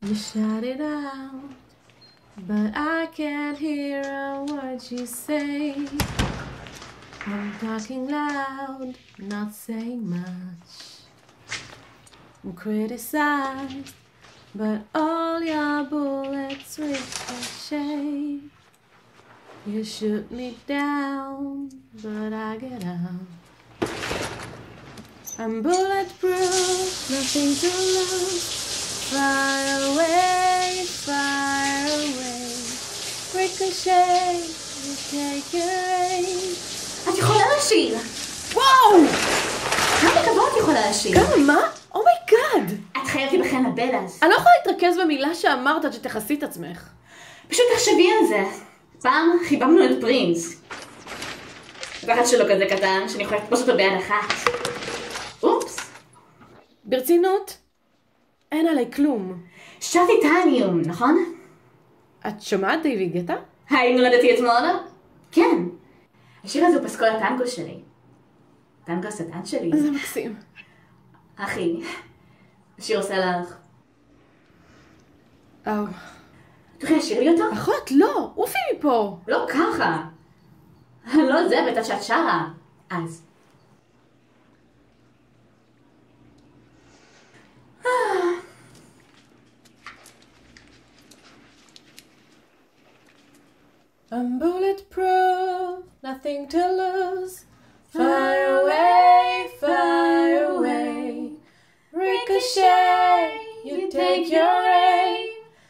You shout it out, but I can't hear a word you say. I'm talking loud, not saying much. I'm criticized, but all your bullets ricochet. You shoot me down, but I get out. I'm bulletproof, nothing to lose. Fire away, fire away. Ricochet, you take your aim. את יכולה לשיר! וואו! כמה כבוד את יכולה לשיר? כמה? מה? אומייגאד! את חייבת להיבחן לבלאז. אני לא יכולה להתרכז במילה שאמרת עד שתחסי את עצמך. פשוט תחשבי על זה. פעם חיבבנו את פרינס. ואחד שלו כזה קטן, שאני יכולה לתפוס אותו ביד אחת. אופס. ברצינות? אין עליי כלום. שרת טיטניום, נכון? את שומעת דיוויד גטה? היי, נולדתי אתמול? כן. השיר הזה הוא פסקול הטנגו שלי. טנגו השטן שלי. זה מקסים. אחי, השיר עושה לך. אהו. תוכלי לשיר לי אותו? אחות, לא! עופי מפה! לא ככה. לא זה, בטח שאת שרה. אז. I'm bulletproof, nothing to lose. Fire away, ricochet, you take your aim.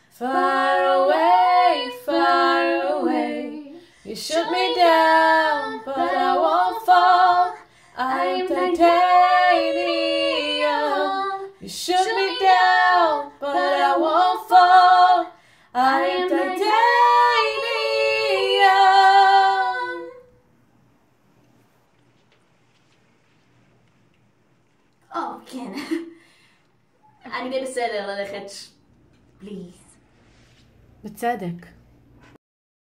Fire away, you shoot me down, but I won't fall. I'm titanium. You shoot me down, but I won't fall. I'm titanium. כן. אני די בסדר ללכת. פליז. בצדק.